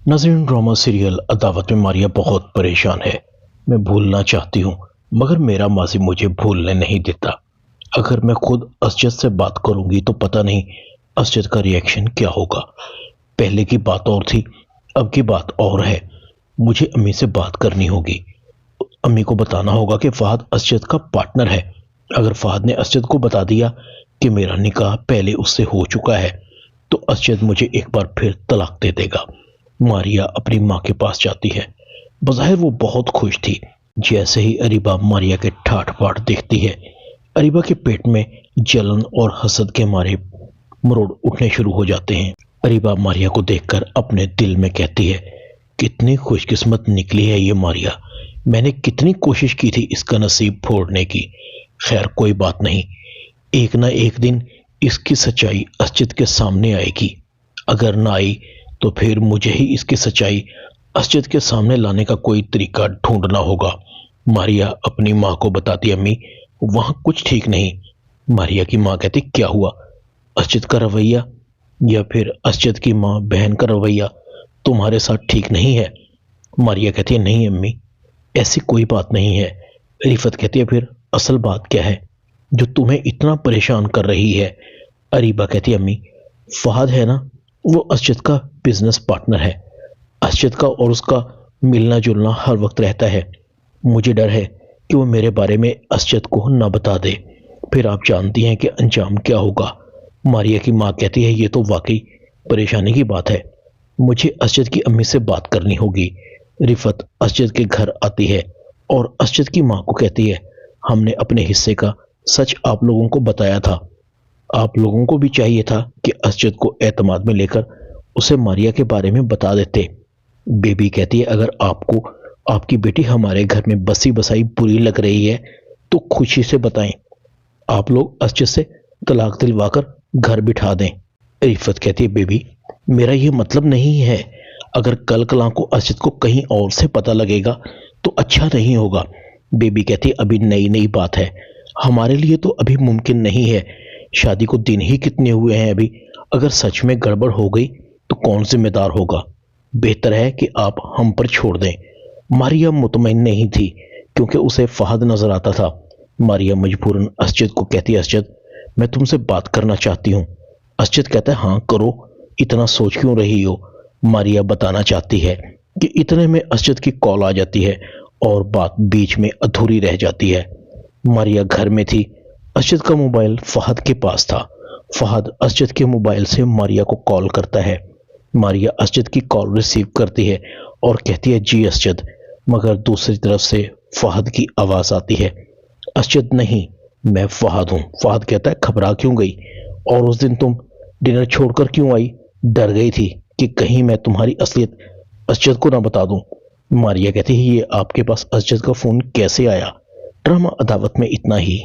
नाज़रीन, drama serial अदावत में मारिया बहुत परेशान है। मैं भूलना चाहती हूँ मगर मेरा माजी मुझे भूलने नहीं देता। अगर मैं खुद असजद से बात करूंगी तो पता नहीं असजद का रिएक्शन क्या होगा। पहले की बात और थी, अब की बात और है। मुझे अम्मी से बात करनी होगी। अम्मी को बताना होगा कि फहद असजद का पार्टनर है। अगर फहद ने असजद को बता दिया कि मेरा निकाह पहले उससे हो चुका है तो असजद मुझे एक बार फिर तलाक दे देगा। मारिया अपनी माँ के पास जाती है। बज़ाहिर वो बहुत खुश थी। जैसे ही अरीबा मारिया के ठाठ बाट देखती है, अरीबा के पेट में जलन और हसद के मारे मरोड़ उठने शुरू हो जाते हैं। अरीबा मारिया को देखकर अपने दिल में कहती है, कितनी खुशकिस्मत निकली है ये मारिया। मैंने कितनी कोशिश की थी इसका नसीब फोड़ने की। खैर कोई बात नहीं, एक ना एक दिन इसकी सच्चाई असजद के सामने आएगी। अगर ना आई तो फिर मुझे ही इसकी सच्चाई असजद के सामने लाने का कोई तरीका ढूंढना होगा। मारिया अपनी माँ को बताती, अम्मी वहां कुछ ठीक नहीं। मारिया की माँ कहती, क्या हुआ? असजद का रवैया या फिर असजद की माँ बहन का रवैया तुम्हारे साथ ठीक नहीं है? मारिया कहती है, नहीं अम्मी, ऐसी कोई बात नहीं है। रिफत कहती है, फिर असल बात क्या है जो तुम्हें इतना परेशान कर रही है? अरीबा कहती है, अम्मी फहद है ना, वो असजद का बिजनेस पार्टनर है। असजद का और उसका मिलना जुलना हर वक्त रहता है। मुझे डर है कि वो मेरे बारे में असजद को ना बता दे, फिर आप जानती हैं कि अंजाम क्या होगा। मारिया की माँ कहती है, ये तो वाकई परेशानी की बात है। मुझे असजद की अम्मी से बात करनी होगी। रिफत असजद के घर आती है और असजद की माँ को कहती है, हमने अपने हिस्से का सच आप लोगों को बताया था। आप लोगों को भी चाहिए था कि असजद को एतमाद में लेकर उसे मारिया के बारे में बता देते। बेबी कहती है, अगर आपको आपकी बेटी हमारे घर में बसी बसाई बुरी लग रही है तो खुशी से बताएं। आप लोग असजद से तलाक दिलवाकर घर बिठा दें। रिफत कहती है, बेबी मेरा ये मतलब नहीं है। अगर कल कला को असजद को कहीं और से पता लगेगा तो अच्छा नहीं होगा। बेबी कहती है, अभी नई नई बात है, हमारे लिए तो अभी मुमकिन नहीं है। शादी को दिन ही कितने हुए हैं अभी। अगर सच में गड़बड़ हो गई तो कौन जिम्मेदार होगा? बेहतर है कि आप हम पर छोड़ दें। मारिया मुतमईन नहीं थी क्योंकि उसे फहद नजर आता था। मारिया मजबूरन असजद को कहती है, असजद मैं तुमसे बात करना चाहती हूँ। असजद कहता है, हाँ करो, इतना सोच क्यों रही हो? मारिया बताना चाहती है कि इतने में असजद की कॉल आ जाती है और बात बीच में अधूरी रह जाती है। मारिया घर में थी। असजद का मोबाइल फहद के पास था। फहद असजद के मोबाइल से मारिया को कॉल करता है। मारिया असजद की कॉल रिसीव करती है और कहती है, जी असजद। मगर दूसरी तरफ से फहद की आवाज आती है, असजद नहीं, मैं फहद हूं। फहद कहता है, घबरा क्यों गई? और उस दिन तुम डिनर छोड़कर क्यों आई? डर गई थी कि कहीं मैं तुम्हारी असलियत असजद को ना बता दूं। मारिया कहती है, ये आपके पास असजद का फोन कैसे आया? ड्रामा अदावत में इतना ही।